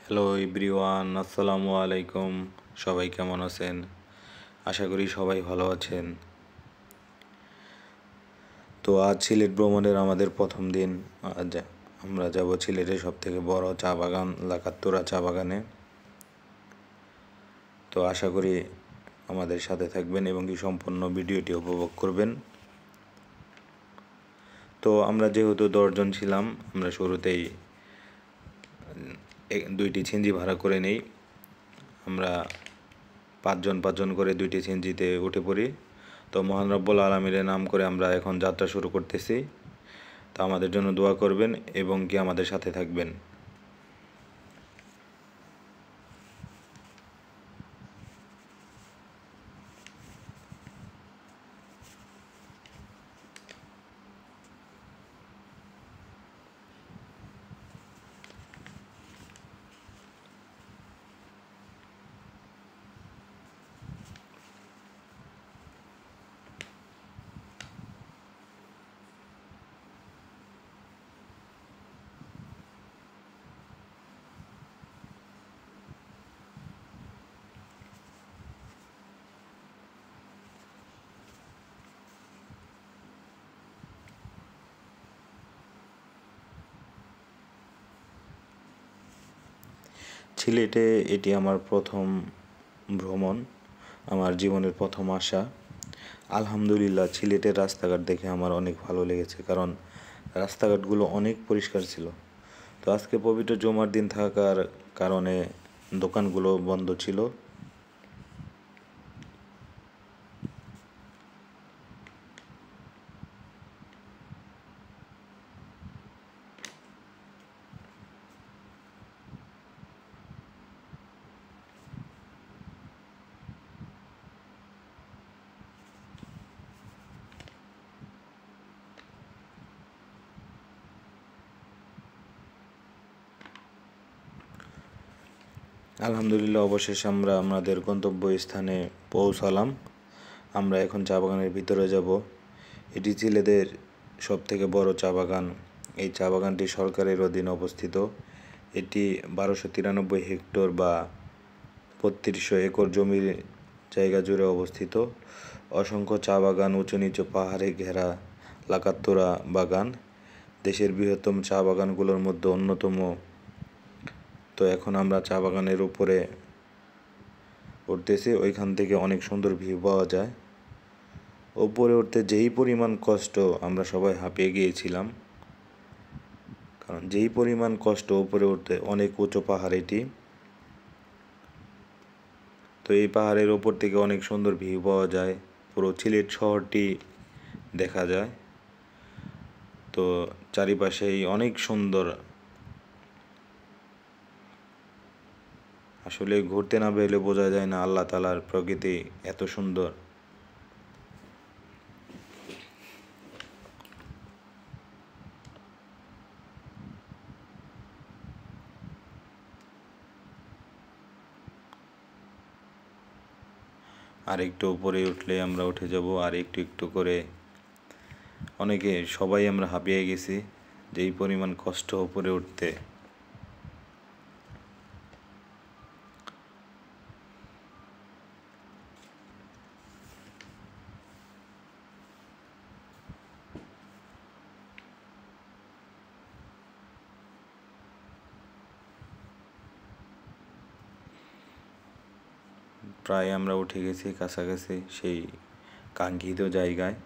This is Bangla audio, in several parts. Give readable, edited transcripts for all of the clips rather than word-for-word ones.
হ্যালো এভরিওয়ান, আসসালামু আলাইকুম। সবাই কেমন আছেন? আশা করি সবাই ভালো আছেন। তো আজ সিলেট ভ্রমণের আমাদের প্রথম দিন। আজ আমরা যাব সিলেটের সবথেকে বড় চা বাগান লাকাত্তুরা চা বাগানে। তো আশা করি আমাদের সাথে থাকবেন এবং কি সম্পূর্ণ ভিডিওটি উপভোগ করবেন। তো আমরা যেহেতু 10 জন ছিলাম, আমরা শুরুতেই দুইটি ছিঞ্জি ভাড়া করে নেই। আমরা পাঁচজন করে দুইটি ছিঞ্জিতে উঠে পড়ি। তো মহান রব্বুল আলামিনের নাম করে আমরা এখন যাত্রা শুরু করতেছি। তো আমাদের জন্য দোয়া করবেন এবং কি আমাদের সাথে থাকবেন। সিলেটে এটি আমার প্রথম ভ্রমণ, আমার জীবনের প্রথম আসা। আলহামদুলিল্লাহ, সিলেটের রাস্তাঘাট দেখে আমার অনেক ভালো লেগেছে, কারণ রাস্তাঘাটগুলো অনেক পরিষ্কার ছিল। তো আজকে পবিত্র জুমার দিন থাকার কারণে দোকানগুলো বন্ধ ছিল। আলহামদুলিল্লাহ, অবশেষে আমরা আমাদের গন্তব্যস্থানে পৌঁছালাম। আমরা এখন চা বাগানের ভিতরে যাব। এটি সিলেটের সবথেকে বড় চা বাগান। এই চা বাগানটি সরকারের অধীনে অবস্থিত। এটি 1293 হেক্টর বা 3200 একর জমির জায়গা জুড়ে অবস্থিত। অসংখ্য চা বাগান, উঁচু নিচু পাহাড়ে ঘেরা লাকাত্তুরা বাগান দেশের বৃহত্তম চা বাগানগুলোর মধ্যে অন্যতম। তো এখন আমরা চা বাগানের উপরে উঠতেছি। ওইখান থেকে অনেক সুন্দর ভিউ পাওয়া যায়। উপরে উঠতে যেই পরিমাণ কষ্ট, আমরা সবাই হাঁপিয়ে গিয়েছিলাম, কারণ যেই পরিমাণ কষ্ট উপরে উঠতে। অনেক উঁচু পাহাড় এটি। তো এই পাহাড়ের ওপর থেকে অনেক সুন্দর ভিউ পাওয়া যায়, পুরো সিলেট শহরটি দেখা যায়। তো চারিপাশেই অনেক সুন্দর। আসলে ঘুরতে না বেরোলে বোঝা যায় না আল্লাহ তাআলার প্রকৃতি এত সুন্দর। আর একটু উপরে উঠলে আমরা উঠে যাব, আর একটু একটু করে সবাই আমরা হাঁপিয়ে গেছি, যেই পরিমাণ কষ্ট উপরে উঠতে। প্রায় আমরা উঠে গেছি কাছাকাছি সেই কাঙ্ক্ষিত জায়গায়।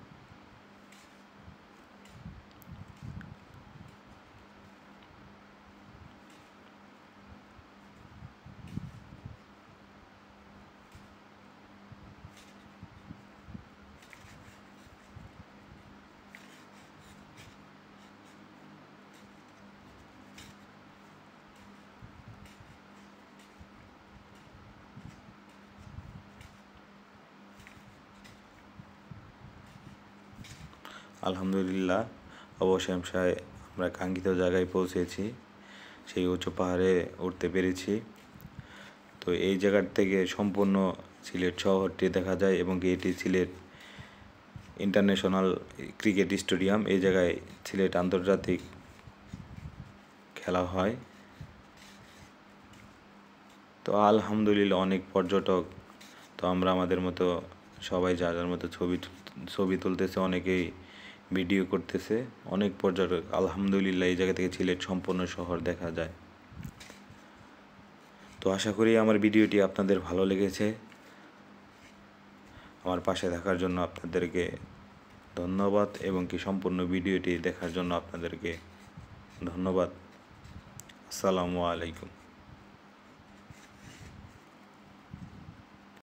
আলহামদুলিল্লাহ, অবশেষে আমরা কাঙ্ক্ষিত জায়গায় পৌঁছেছি। সেই উঁচু পাহাড়ে উঠতে পেরেছি। তো এই জায়গার থেকে সম্পূর্ণ সিলেট শহরটি দেখা যায়, এবং এটি সিলেট ইন্টারন্যাশনাল ক্রিকেট স্টেডিয়াম। এই জায়গায় সিলেট আন্তর্জাতিক খেলা হয়। তো আলহামদুলিল্লাহ অনেক পর্যটক, তো আমরা আমাদের মতো সবাই যার যার মতো ছবি তুলতেছে, অনেকেই ভিডিও করতেছে, অনেক পর্যটক। আলহামদুলিল্লাহ এই জায়গা থেকে সিলেট সম্পূর্ণ শহর দেখা যায়। তো আশা করি আমার ভিডিওটি আপনাদের ভালো লেগেছে। আমার পাশে থাকার জন্য আপনাদেরকে ধন্যবাদ, এবং কি সম্পূর্ণ ভিডিওটি দেখার জন্য আপনাদেরকে ধন্যবাদ। আসসালামু আলাইকুম।